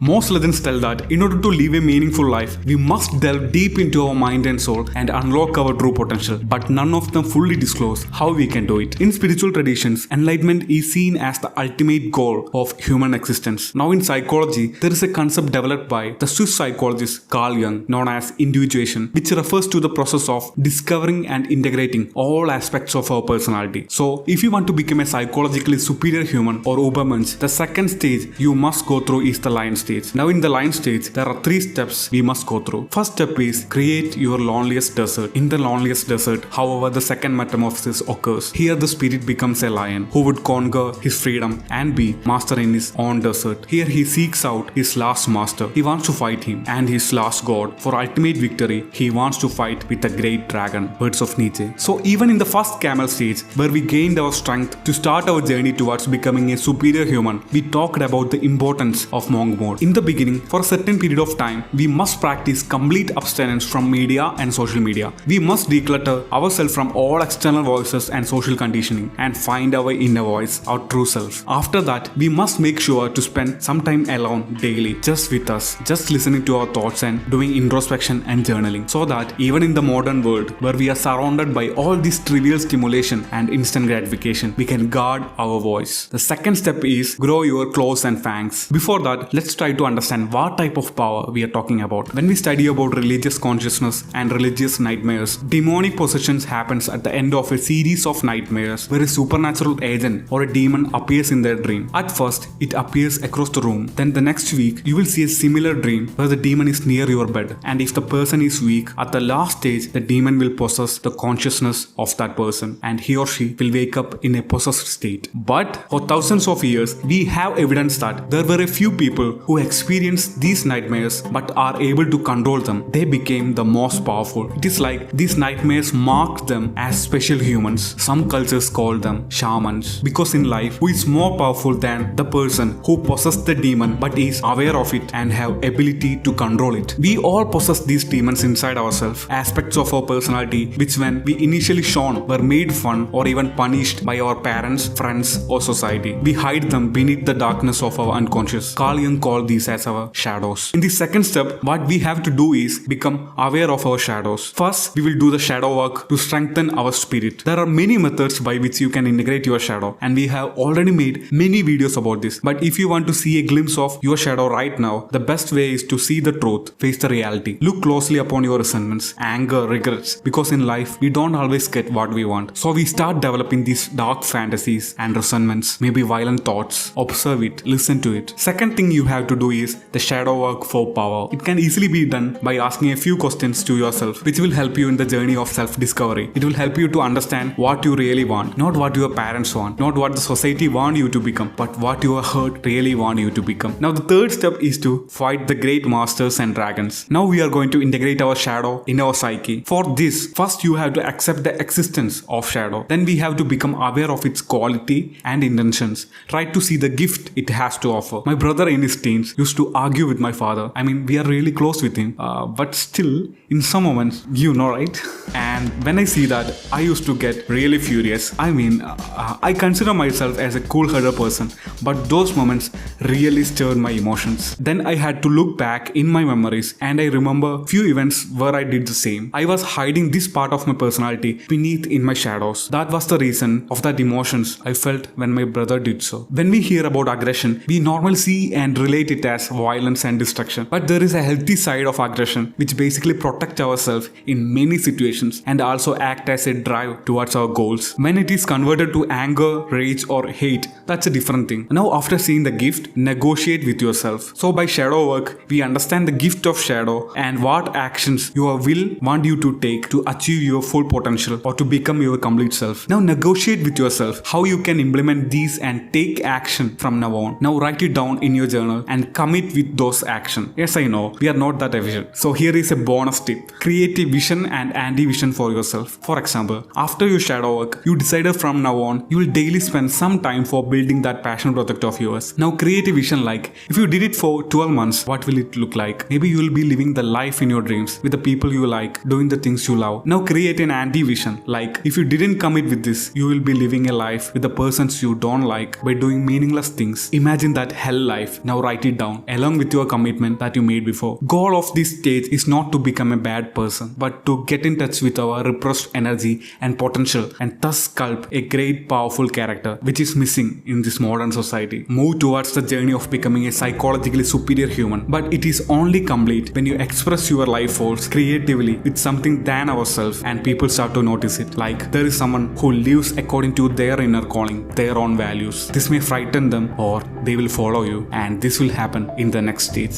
Most legends tell that in order to live a meaningful life, we must delve deep into our mind and soul and unlock our true potential, but none of them fully disclose how we can do it. In spiritual traditions, enlightenment is seen as the ultimate goal of human existence. Now in psychology, there is a concept developed by the Swiss psychologist Carl Jung known as individuation, which refers to the process of discovering and integrating all aspects of our personality. So if you want to become a psychologically superior human or Ubermench, the second stage you must go through is the lion stage. Now in the lion stage, there are 3 steps we must go through. First step is create your loneliest desert. In the loneliest desert, however, the second metamorphosis occurs. Here the spirit becomes a lion who would conquer his freedom and be master in his own desert. Here he seeks out his last master. He wants to fight him and his last god. For ultimate victory, he wants to fight with the great dragon. Words of Nietzsche. So even in the first camel stage, where we gained our strength to start our journey towards becoming a superior human, we talked about the importance of monk mode. In the beginning, for a certain period of time, we must practice complete abstinence from media and social media. We must declutter ourselves from all external voices and social conditioning and find our inner voice, our true self. After that, we must make sure to spend some time alone daily, just with us, just listening to our thoughts and doing introspection and journaling, so that even in the modern world where we are surrounded by all this trivial stimulation and instant gratification, we can guard our voice. The second step is grow your claws and fangs. Before that, let's try to understand what type of power we are talking about. When we study about religious consciousness and religious nightmares, demonic possessions happens at the end of a series of nightmares where a supernatural agent or a demon appears in their dream. At first, it appears across the room. Then the next week, you will see a similar dream where the demon is near your bed. And if the person is weak, at the last stage, the demon will possess the consciousness of that person and he or she will wake up in a possessed state. But for thousands of years, we have evidence that there were a few people who experienced these nightmares but are able to control them. They became the most powerful. It is like these nightmares marked them as special humans. Some cultures call them shamans, because in life, who is more powerful than the person who possessed the demon but is aware of it and have ability to control it? We all possess these demons inside ourselves, aspects of our personality which when we initially shown were made fun or even punished by our parents, friends or society. We hide them beneath the darkness of our unconscious. Carl Jung called these as our shadows. In the second step, what we have to do is become aware of our shadows. First, we will do the shadow work to strengthen our spirit. There are many methods by which you can integrate your shadow, and we have already made many videos about this. But if you want to see a glimpse of your shadow right now, the best way is to see the truth, face the reality. Look closely upon your resentments, anger, regrets, because in life, we don't always get what we want. So we start developing these dark fantasies and resentments, maybe violent thoughts. Observe it, listen to it. Second thing you have to do is the shadow work for power. It can easily be done by asking a few questions to yourself, which will help you in the journey of self-discovery. It will help you to understand what you really want, not what your parents want, not what the society want you to become, but what your heart really want you to become. Now the third step is to fight the great masters and dragons. Now we are going to integrate our shadow in our psyche. For this, first you have to accept the existence of shadow. Then we have to become aware of its quality and intentions. Try to see the gift it has to offer. My brother in his teens used to argue with my father. I mean, we are really close with him, but still, in some moments, you know, right? And when I see that, I used to get really furious. I mean, I consider myself as a cool-headed person, but those moments really stirred my emotions. Then I had to look back in my memories and I remember few events where I did the same. I was hiding this part of my personality beneath in my shadows. That was the reason of that emotions I felt when my brother did so. When we hear about aggression, we normally see and relate it as violence and destruction. But there is a healthy side of aggression which basically protects ourselves in many situations and also act as a drive towards our goals. When it is converted to anger, rage or hate, that's a different thing. Now after seeing the gift, negotiate with yourself. So by shadow work, we understand the gift of shadow and what actions your will want you to take to achieve your full potential or to become your complete self. Now negotiate with yourself how you can implement these and take action from now on. Now write it down in your journal and commit with those actions. Yes, I know, we are not that efficient. So here is a bonus tip. Create a vision and anti-vision for yourself. For example, after your shadow work, you decided from now on, you will daily spend some time for building that passion project of yours. Now create a vision like, if you did it for 12 months, what will it look like? Maybe you will be living the life in your dreams with the people you like, doing the things you love. Now create an anti-vision like, if you didn't commit with this, you will be living a life with the persons you don't like by doing meaningless things. Imagine that hell life. Now write it it down along with your commitment that you made before. Goal of this stage is not to become a bad person, but to get in touch with our repressed energy and potential and thus sculpt a great powerful character which is missing in this modern society. Move towards the journey of becoming a psychologically superior human, but it is only complete when you express your life force creatively with something than ourselves and people start to notice it. Like there is someone who lives according to their inner calling, their own values. This may frighten them or they will follow you, and this will happen in the next stage.